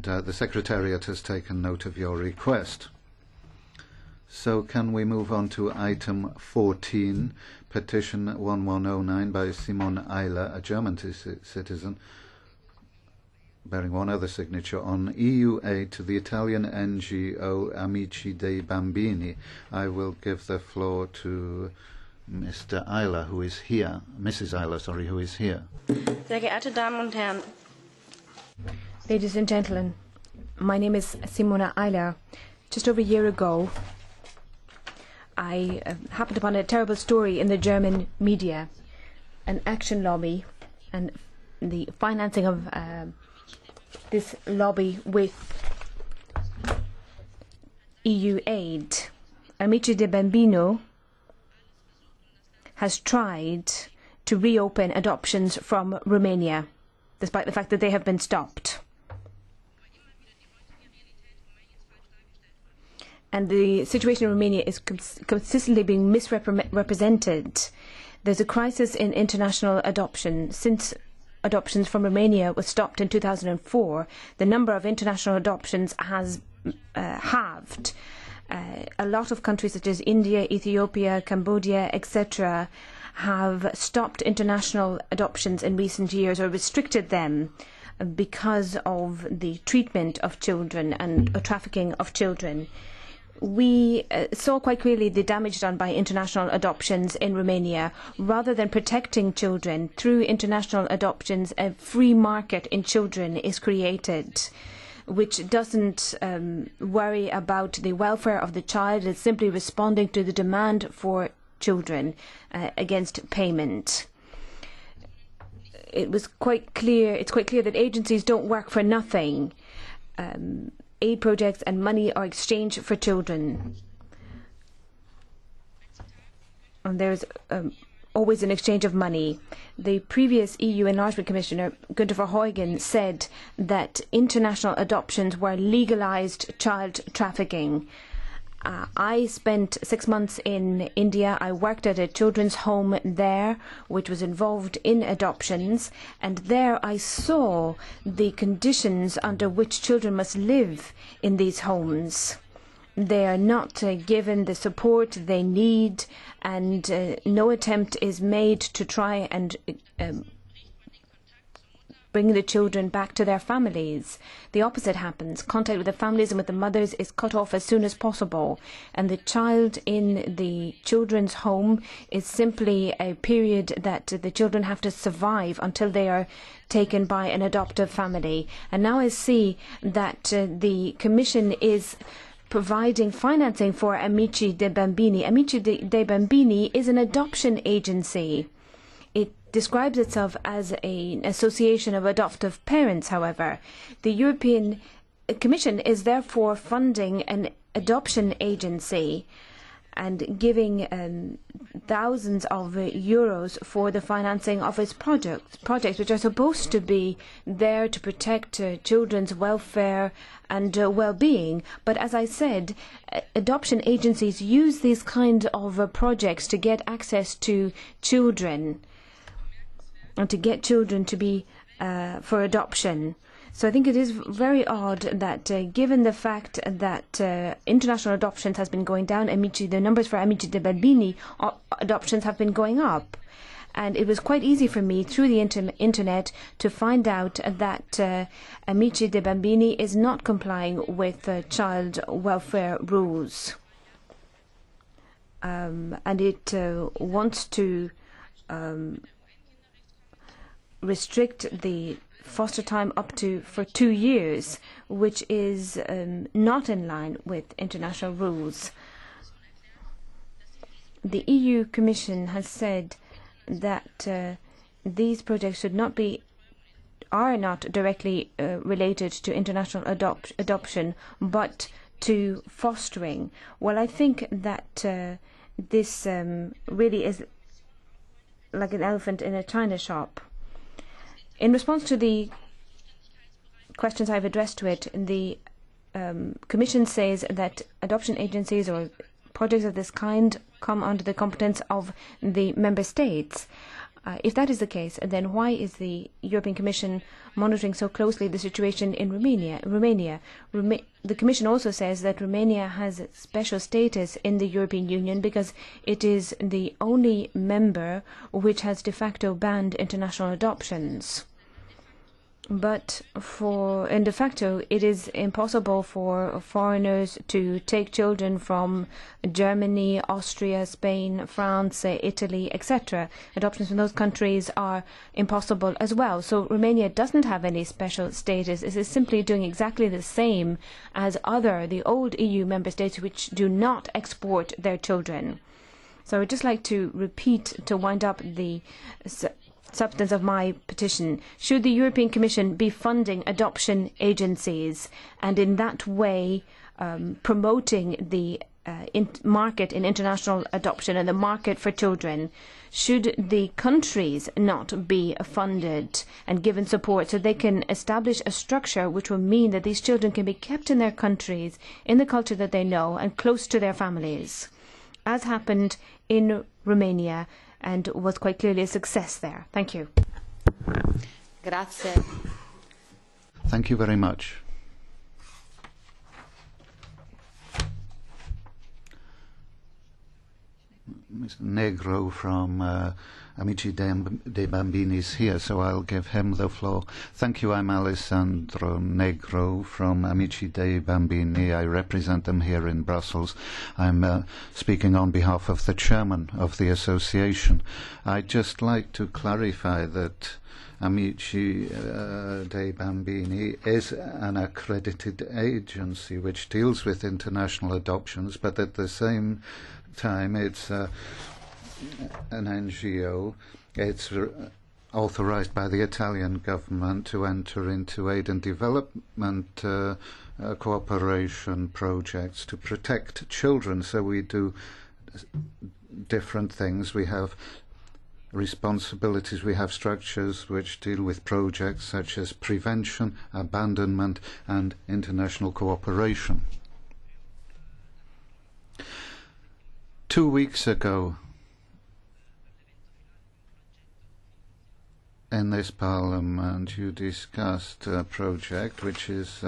and the Secretariat has taken note of your request. So can we move on to item 14, petition 1109 by Simon Eiler, a German citizen, bearing one other signature, on EU aid to the Italian NGO Amici dei Bambini. I will give the floor to Mr. Eiler, who is here. Mrs. Eiler, sorry, who is here. Sehr geehrte Damen und Herren. Ladies and gentlemen, my name is Simona Eiler. Just over a year ago, I happened upon a terrible story in the German media. An action lobby and the financing of this lobby with EU aid. Amici dei Bambini has tried to reopen adoptions from Romania, despite the fact that they have been stopped. And the situation in Romania is consistently being misrepresented. There's a crisis in international adoption. Since adoptions from Romania was stopped in 2004, the number of international adoptions has halved. A lot of countries such as India, Ethiopia, Cambodia, etc. have stopped international adoptions in recent years or restricted them because of the treatment of children and trafficking of children. We saw quite clearly the damage done by international adoptions in Romania. Rather than protecting children through international adoptions, a free market in children is created, which doesn't worry about the welfare of the child. It's simply responding to the demand for children against payment. It's quite clear that agencies don't work for nothing. Aid projects and money are exchanged for children. And there's always an exchange of money. The previous EU Enlargement Commissioner, Günther Verheugen, said that international adoptions were legalized child trafficking. I spent 6 months in India. I worked at a children's home there, which was involved in adoptions, and there I saw the conditions under which children must live in these homes. They are not given the support they need, and no attempt is made to try and bring the children back to their families. The opposite happens. Contact with the families and with the mothers is cut off as soon as possible, and the child in the children's home is simply a period that the children have to survive until they are taken by an adoptive family. And now I see that the Commission is providing financing for Amici dei Bambini. Amici dei Bambini is an adoption agency. It describes itself as an association of adoptive parents, however. The European Commission is therefore funding an adoption agency and giving thousands of euros for the financing of its projects which are supposed to be there to protect children's welfare and well-being. But as I said, adoption agencies use these kind of projects to get access to children and to get children to be for adoption. So I think it is very odd that given the fact that international adoptions has been going down, the numbers for Amici dei Bambini adoptions have been going up. And it was quite easy for me through the internet to find out that Amici dei Bambini is not complying with child welfare rules. And it wants to restrict the foster time for 2 years, which is not in line with international rules. The EU Commission has said that these projects are not directly related to international adoption, but to fostering. Well, I think that this really is like an elephant in a china shop. In response to the questions I've addressed to it, the Commission says that adoption agencies or projects of this kind come under the competence of the Member States. If that is the case, then why is the European Commission monitoring so closely the situation in Romania? The Commission also says that Romania has special status in the European Union because it is the only member which has de facto banned international adoptions. But in de facto, it is impossible for foreigners to take children from Germany, Austria, Spain, France, Italy, etc. Adoptions from those countries are impossible as well. So Romania doesn't have any special status. It is simply doing exactly the same as the old EU member states which do not export their children. So I would just like to repeat, to wind up the substance of my petition. Should the European Commission be funding adoption agencies and in that way promoting the market in international adoption and the market for children? Should the countries not be funded and given support so they can establish a structure which will mean that these children can be kept in their countries, in the culture that they know, and close to their families, as happened in Romania and was quite clearly a success there? Thank you. Grazie. Thank you very much. Mr. Negro from Amici dei Bambini is here, so I'll give him the floor. Thank you. I'm Alessandro Negro from Amici dei Bambini. I represent them here in Brussels. I'm speaking on behalf of the chairman of the association. I'd just like to clarify that Amici dei Bambini is an accredited agency which deals with international adoptions, but at the same time it's an NGO. It's authorized by the Italian government to enter into aid and development cooperation projects to protect children. So we do different things. We have responsibilities. We have structures which deal with projects such as prevention, abandonment, and international cooperation. 2 weeks ago, in this Parliament, you discussed a project which is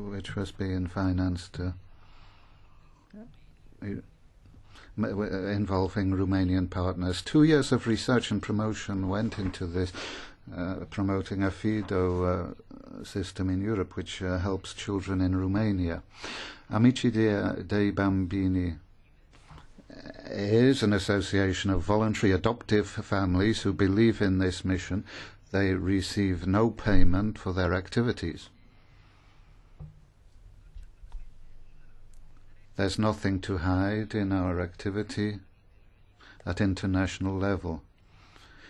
which was being financed involving Romanian partners. 2 years of research and promotion went into this, promoting a FIDO system in Europe which helps children in Romania. Amici dei Bambini is an association of voluntary adoptive families who believe in this mission. They receive no payment for their activities. There's nothing to hide in our activity at international level.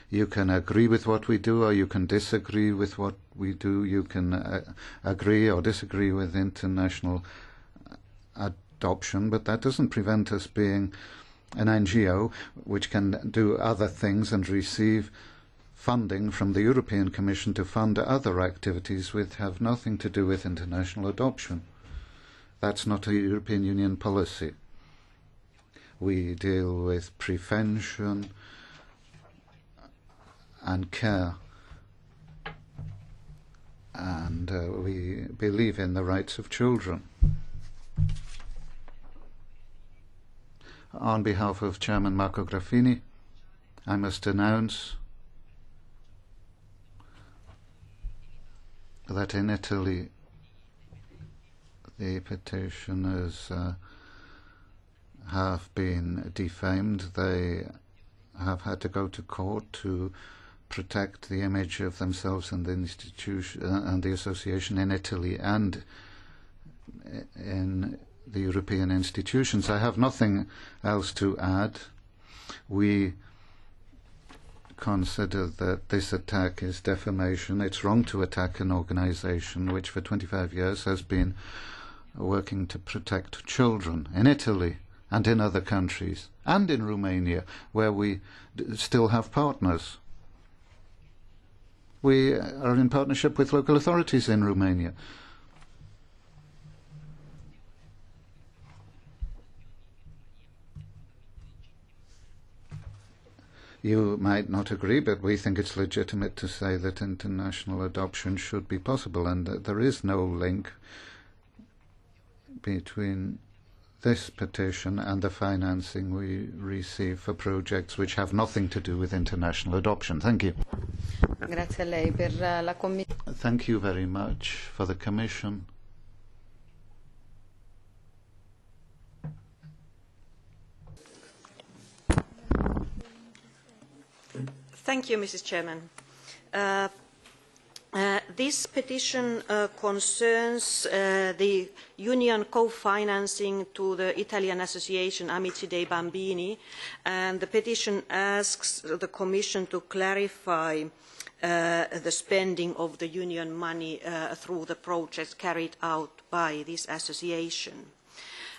You can agree with what we do or you can disagree with what we do. You can agree or disagree with international adoption, but that doesn't prevent us being an NGO which can do other things and receive funding from the European Commission to fund other activities which have nothing to do with international adoption. That's not a European Union policy. We deal with prevention and care, and we believe in the rights of children. On behalf of Chairman Marco Graffini, I must announce that in Italy the petitioners have been defamed. They have had to go to court to protect the image of themselves and the institution and the association in Italy and in the European institutions. I have nothing else to add. We consider that this attack is defamation. It's wrong to attack an organization which for 25 years has been working to protect children in Italy and in other countries and in Romania, where we still have partners. We are in partnership with local authorities in Romania. You might not agree, but we think it's legitimate to say that international adoption should be possible, and that there is no link between this petition and the financing we receive for projects which have nothing to do with international adoption. Thank you. Grazie a lei. Per la Thank you very much. For the Commission. Thank you, Mrs. Chairman. This petition concerns the Union co-financing to the Italian association Amici dei Bambini, and the petition asks the Commission to clarify the spending of the Union money through the projects carried out by this association.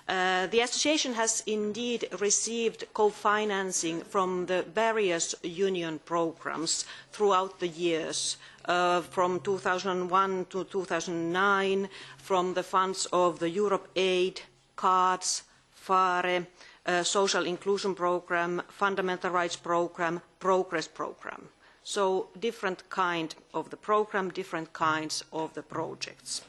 The association has indeed received co-financing from the various Union programmes throughout the years, from 2001 to 2009, from the funds of the Europe Aid, CARDS, FARE, Social Inclusion Programme, Fundamental Rights Programme, Progress Programme. So different kind of the programme, different kinds of the projects.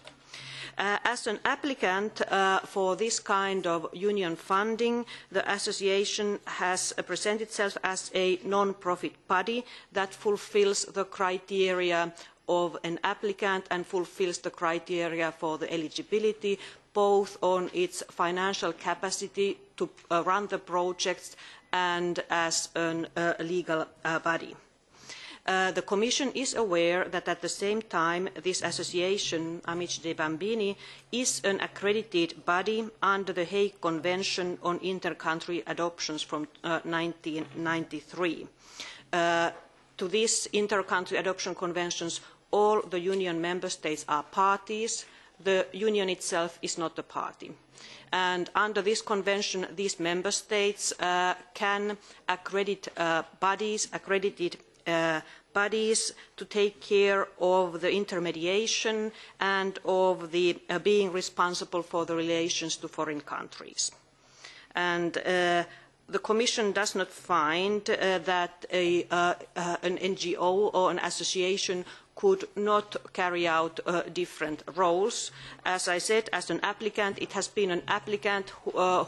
As an applicant for this kind of union funding, the association has presented itself as a non-profit body that fulfills the criteria of an applicant and fulfills the criteria for the eligibility, both on its financial capacity to run the projects and as a legal body. The Commission is aware that at the same time this association, Amici dei Bambini, is an accredited body under the Hague Convention on Inter-Country Adoptions from 1993. To these inter-country adoption conventions, all the Union member states are parties. The Union itself is not a party. And under this convention, these member states can accredit accredited bodies to take care of the intermediation and of the being responsible for the relations to foreign countries. And the Commission does not find that an NGO or an association could not carry out different roles. As I said, as an applicant, it has been an applicant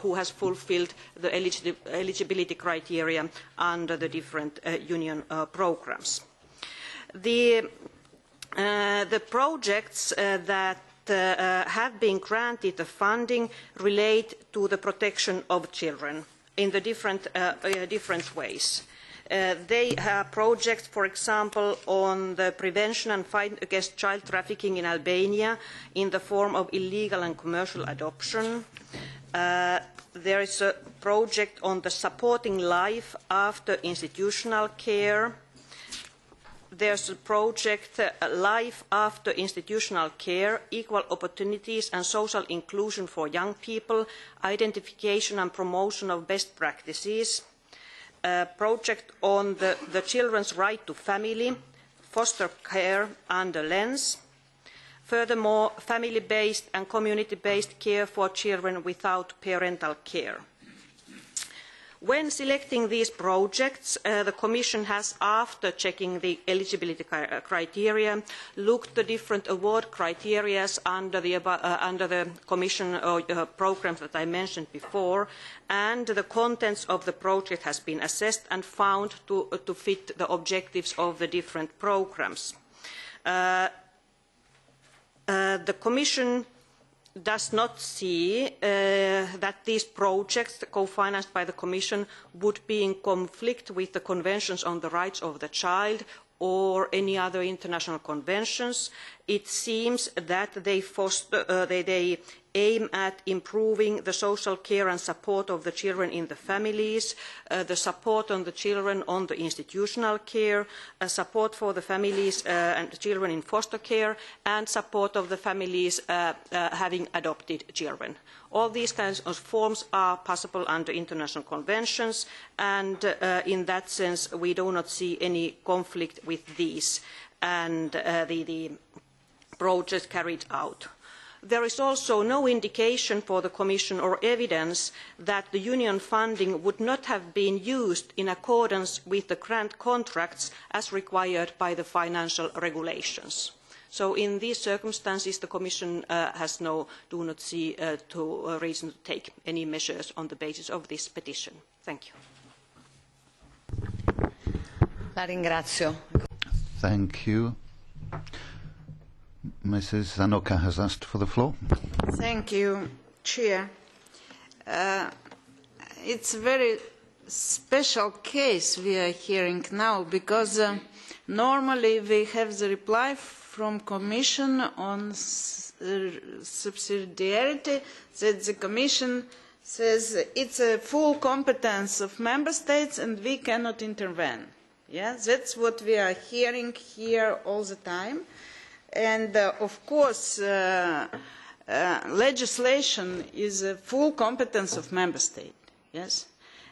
who has fulfilled the eligibility criteria under the different Union programmes. The projects that have been granted the funding relate to the protection of children in the different ways. They have projects, for example, on the prevention and fight against child trafficking in Albania in the form of illegal and commercial adoption. There is a project on the supporting life after institutional care. There's a project, Life After Institutional Care, Equal Opportunities and Social Inclusion for Young People, Identification and Promotion of Best Practices. Project on the children's right to family, foster care under LENS. Furthermore, family-based and community-based care for children without parental care. When selecting these projects, the Commission has, after checking the eligibility criteria, looked at the different award criteria under the Commission programmes that I mentioned before, and the contents of the project has been assessed and found to fit the objectives of the different programmes. The Commission does not see that these projects, co-financed by the Commission, would be in conflict with the Conventions on the Rights of the Child or any other international conventions. It seems that they aim at improving the social care and support of the children in the families, the support on the children on the institutional care, support for the families and the children in foster care, and support of the families having adopted children. All these kinds of forms are possible under international conventions, and in that sense we do not see any conflict with these and the projects carried out. there is also no indication for the Commission or evidence that the Union funding would not have been used in accordance with the grant contracts as required by the financial regulations. So in these circumstances, the Commission do not see a reason to take any measures on the basis of this petition. Thank you. La ringrazio. Thank you. Mrs. Zanoka has asked for the floor. Thank you, Chair. It's a very special case we are hearing now because normally we have the reply from Commission on subsidiarity that the Commission says it's a full competence of Member States and we cannot intervene. Yeah, that's what we are hearing here all the time. And of course, legislation is a full competence of Member State. Yes,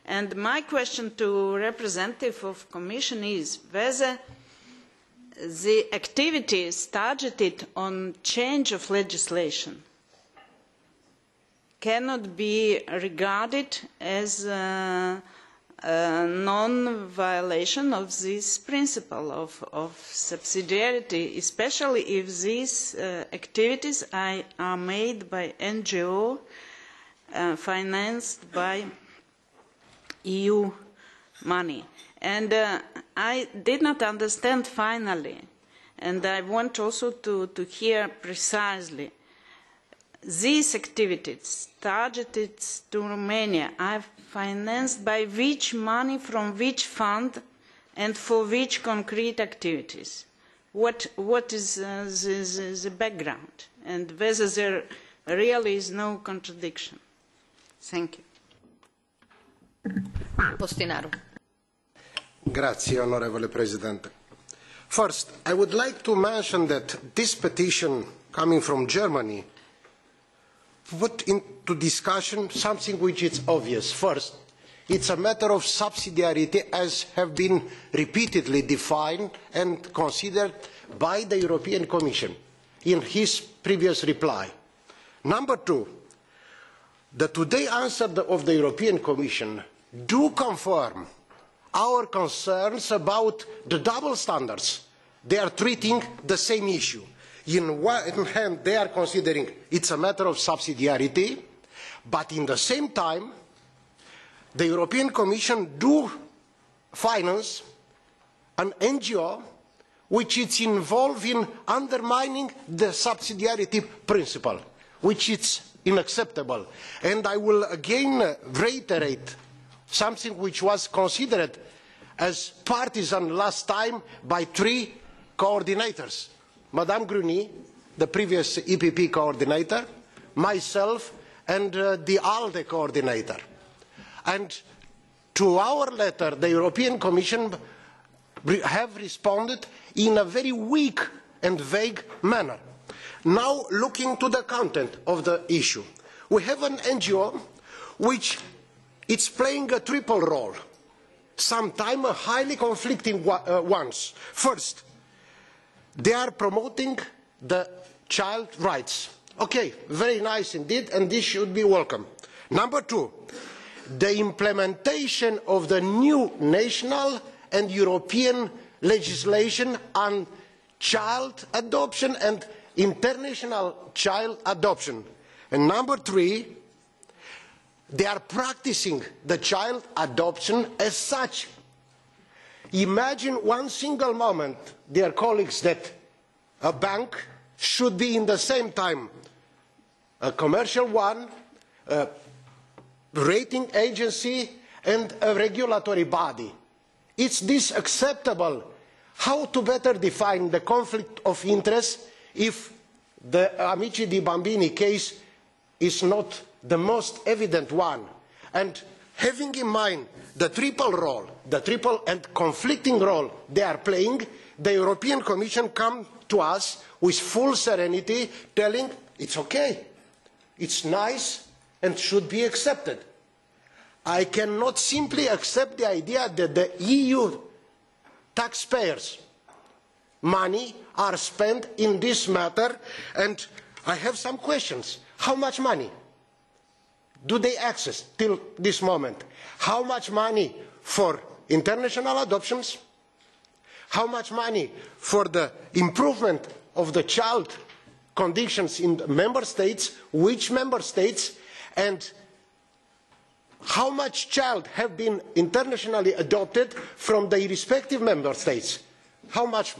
and my question to representative of Commission is whether the activities targeted on change of legislation cannot be regarded as non-violation of this principle of subsidiarity, especially if these activities are made by NGO financed by EU money. And I did not understand finally, and I want also to hear precisely, these activities targeted to Romania are financed by which money from which fund and for which concrete activities? What is the background and whether there really is no contradiction? Thank you. Postinaro. Grazie, Honourable President. First, I would like to mention that this petition coming from Germany put into discussion something which is obvious. First, it's a matter of subsidiarity as have been repeatedly defined and considered by the European Commission in his previous reply. Number two, the today answer of the European Commission do confirm our concerns about the double standards. They are treating the same issue. In one hand, they are considering it's a matter of subsidiarity, but in the same time, the European Commission do finance an NGO which is involved in undermining the subsidiarity principle, which is unacceptable. And I will again reiterate something which was considered as partisan last time by 3 coordinators. Madame Gruny, the previous EPP coordinator, myself, and the ALDE coordinator. And to our letter, the European Commission have responded in a very weak and vague manner. Now, looking to the content of the issue, we have an NGO which is playing a triple role, sometimes a highly conflicting ones. First, they are promoting the child rights. Okay, very nice indeed, and this should be welcome. Number two, the implementation of the new national and European legislation on child adoption and international child adoption. And number three, they are practicing the child adoption as such. Imagine one single moment, dear colleagues, that a bank should be in the same time a commercial one, a rating agency, and a regulatory body. Is this acceptable? How to better define the conflict of interest if the Amici dei Bambini case is not the most evident one? And having in mind the triple role, the triple and conflicting role they are playing, the European Commission comes to us with full serenity, telling it's okay, it's nice and should be accepted. I cannot simply accept the idea that the EU taxpayers' money are spent in this matter, and I have some questions. How much money do they access till this moment? How much money for international adoptions? How much money for the improvement of the child conditions in the member states? Which member states? And how much child have been internationally adopted from the respective member states? How much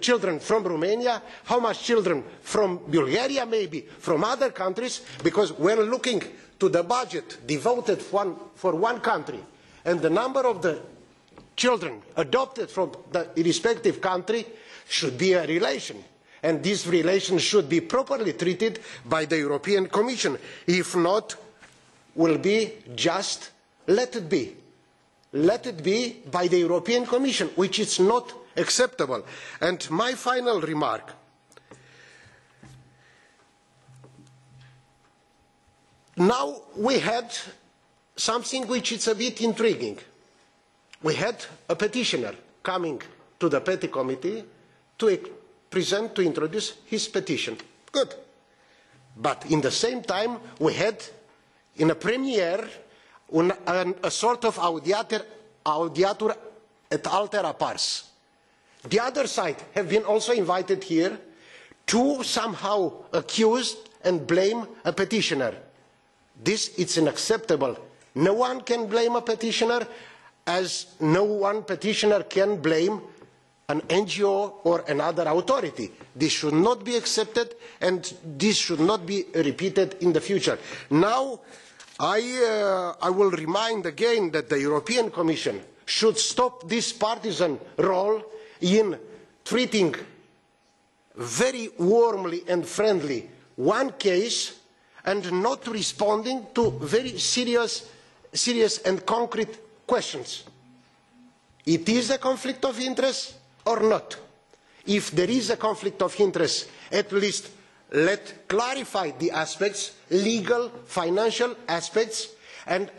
children from Romania? How much children from Bulgaria, maybe from other countries? Because when looking to the budget devoted for one country and the number of the children adopted from the respective country, should be a relation. And this relation should be properly treated by the European Commission. If not, will be just let it be. Let it be by the European Commission, which is not acceptable. And my final remark. Now we had something which is a bit intriguing. We had a petitioner coming to the Petty Committee to introduce his petition. Good. But in the same time, we had in a premiere a sort of audiatur et altera pars. The other side have been also invited here to somehow accuse and blame a petitioner. This is unacceptable. No one can blame a petitioner, as no one petitioner can blame an NGO or another authority. This should not be accepted, and this should not be repeated in the future. Now, I will remind again that the European Commission should stop this partisan role in treating very warmly and friendly one case and not responding to very serious and concrete questions. It is a conflict of interest or not? If there is a conflict of interest, at least let's clarify the aspects, legal, financial aspects, and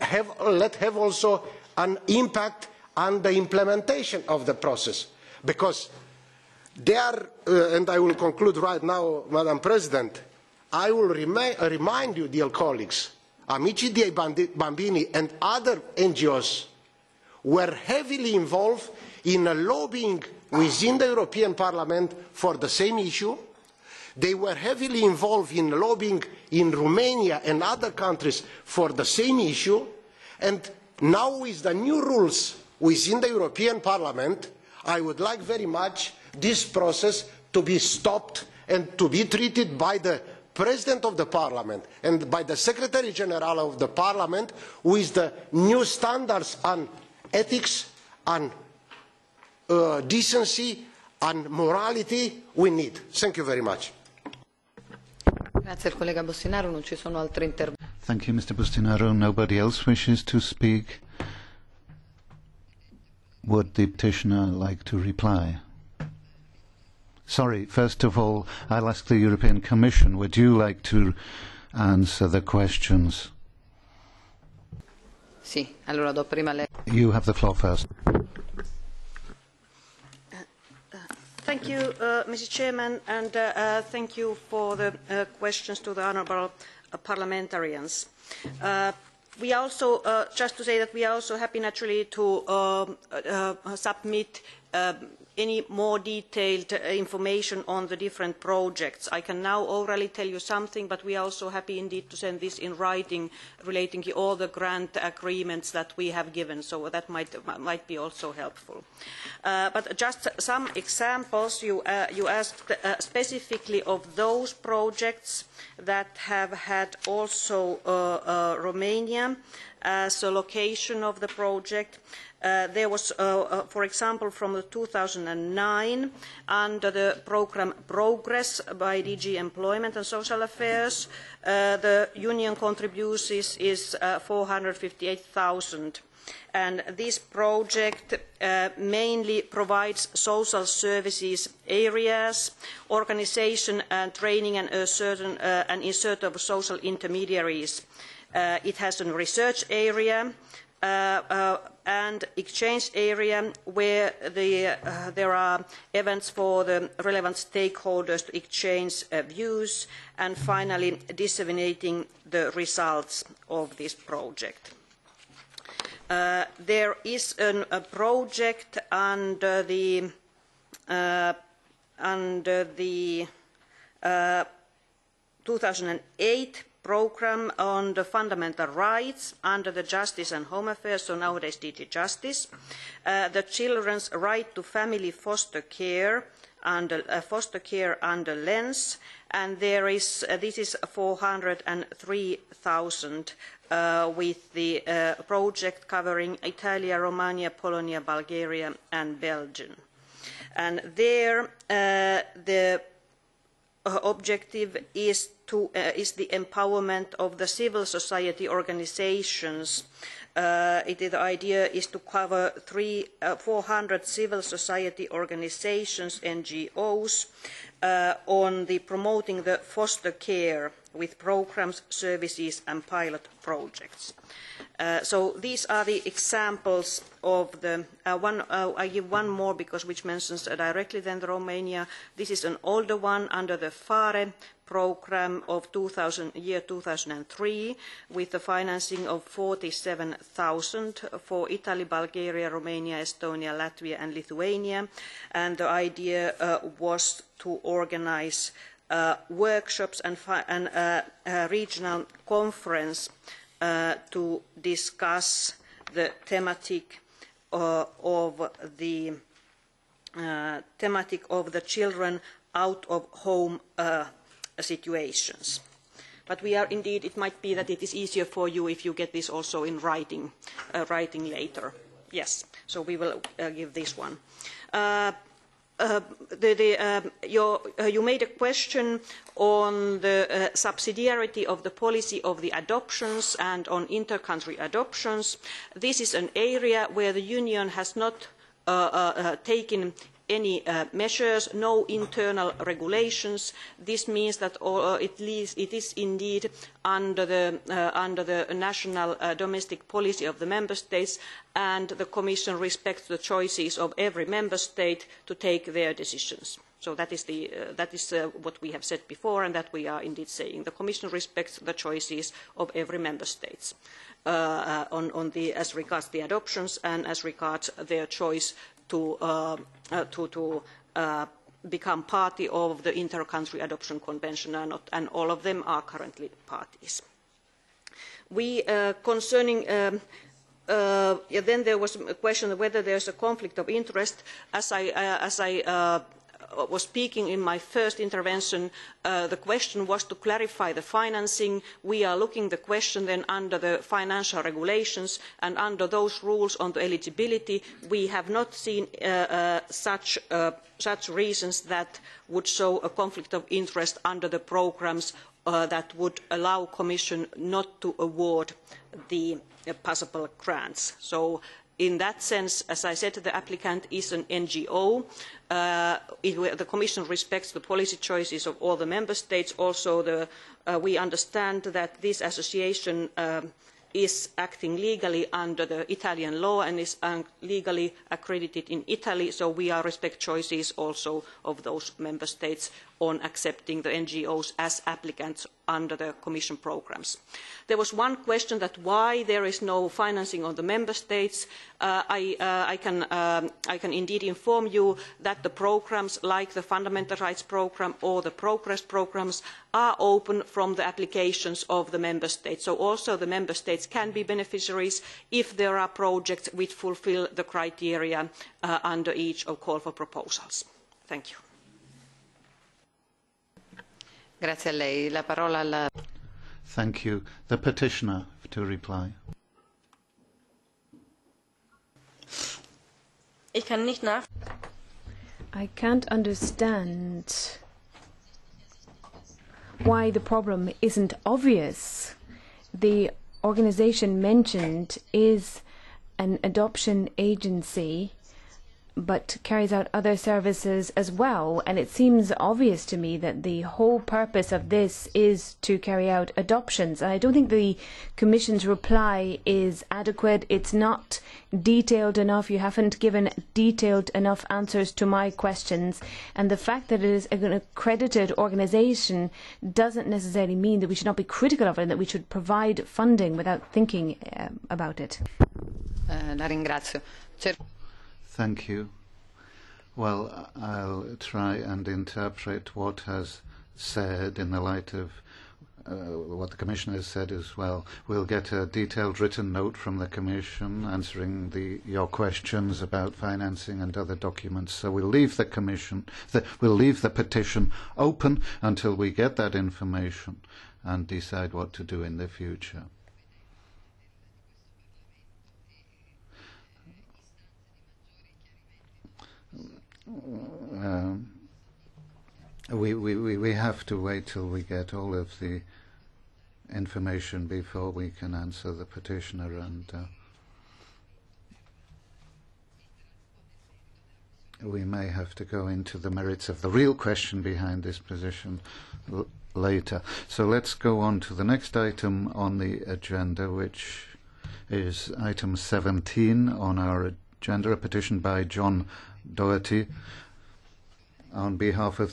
let's have also an impact on the implementation of the process. Because there, and I will conclude right now, Madam President, I will remind you, dear colleagues, Amici dei Bambini and other NGOs were heavily involved in lobbying within the European Parliament for the same issue. They were heavily involved in lobbying in Romania and other countries for the same issue. And now with the new rules within the European Parliament, I would like very much this process to be stopped and to be treated by the President of the Parliament and by the Secretary General of the Parliament with the new standards on ethics, on decency, on morality we need. Thank you very much. Grazie al collega Bostinaro, non ci sono altri interventi. Thank you, Mr. Bustinaro. Nobody else wishes to speak. Would the petitioner like to reply? Sorry, first of all, I'll ask the European Commission. Would you like to answer the questions? Sì, allora do prima lei. You have the floor first. Thank you, Mr. Chairman, and thank you for the questions to the honourable parliamentarians. We also, just to say that we are also happy naturally to submit any more detailed information on the different projects. I can now orally tell you something, but we are also happy indeed to send this in writing relating to all the grant agreements that we have given, so that might be also helpful. But just some examples, you asked specifically of those projects that have had also Romania as a location of the project. There was, for example, from 2009, under the programme Progress by DG Employment and Social Affairs, the Union contribution is 458,000. And this project mainly provides social services areas, organisation and training and insert of social intermediaries. It has a research area, and exchange area where there are events for the relevant stakeholders to exchange views, and finally disseminating the results of this project. There is a project under the 2008 programme on the fundamental rights under the Justice and Home Affairs, so nowadays DG Justice, the children's right to family foster care under LENS, and there is this is 403,000 with the project covering Italia, Romania, Polonia, Bulgaria, and Belgium. And there the objective is the empowerment of the civil society organisations. The idea is to cover 400 civil society organisations, NGOs, on the promoting the foster care with programmes, services and pilot projects. So these are the examples of the I give one more because which mentions directly then the Romania. This is an older one under the FARE programme of year 2003 with the financing of 47,000 for Italy, Bulgaria, Romania, Estonia, Latvia and Lithuania, and the idea was to organise workshops and a regional conference to discuss the thematic of the children out of home situations. But we are indeed, it might be that it is easier for you if you get this also in writing later. Yes, so we will give this one. You made a question on the subsidiarity of the policy of the adoptions and on inter-country adoptions. This is an area where the Union has not taken any measures, no internal regulations. This means that it is indeed under the national domestic policy of the member states, and the Commission respects the choices of every member state to take their decisions. So that is what we have said before, and that we are indeed saying. The Commission respects the choices of every member state as regards the adoptions and as regards their choice to become party of the Inter-Country Adoption Convention or not, and all of them are currently parties. Concerning then there was a question of whether there is a conflict of interest. As I was speaking in my first intervention, the question was to clarify the financing. We are looking at the question then under the financial regulations, and under those rules on the eligibility, we have not seen such reasons that would show a conflict of interest under the programmes that would allow Commission not to award the possible grants. So in that sense, as I said, the applicant is an NGO. The Commission respects the policy choices of all the member states. Also, we understand that this association is acting legally under the Italian law and is legally accredited in Italy, so we respect choices also of those member states on accepting the NGOs as applicants under the Commission programmes. There was one question that why there is no financing on the member states. I can indeed inform you that the programmes like the Fundamental Rights Programme or the Progress programmes are open from the applications of the member states. So also the member states can be beneficiaries if there are projects which fulfil the criteria under each call for proposals. Thank you. Grazie a lei. La parola alla... Thank you. The petitioner to reply. I can't understand why the problem isn't obvious. The organisation mentioned is an adoption agency but carries out other services as well. And it seems obvious to me that the whole purpose of this is to carry out adoptions. And I don't think the Commission's reply is adequate. It's not detailed enough. You haven't given detailed enough answers to my questions. And the fact that it is an accredited organisation doesn't necessarily mean that we should not be critical of it and that we should provide funding without thinking about it. La ringrazio. Thank you. Well, I'll try and interpret what has said in the light of what the Commissioner has said as well. We'll get a detailed written note from the Commission answering your questions about financing and other documents. So we'll leave we'll leave the petition open until we get that information and decide what to do in the future. We have to wait till we get all of the information before we can answer the petitioner, and we may have to go into the merits of the real question behind this position later. So let's go on to the next item on the agenda, which is item 17 on our agenda, a petition by John Doherty on behalf of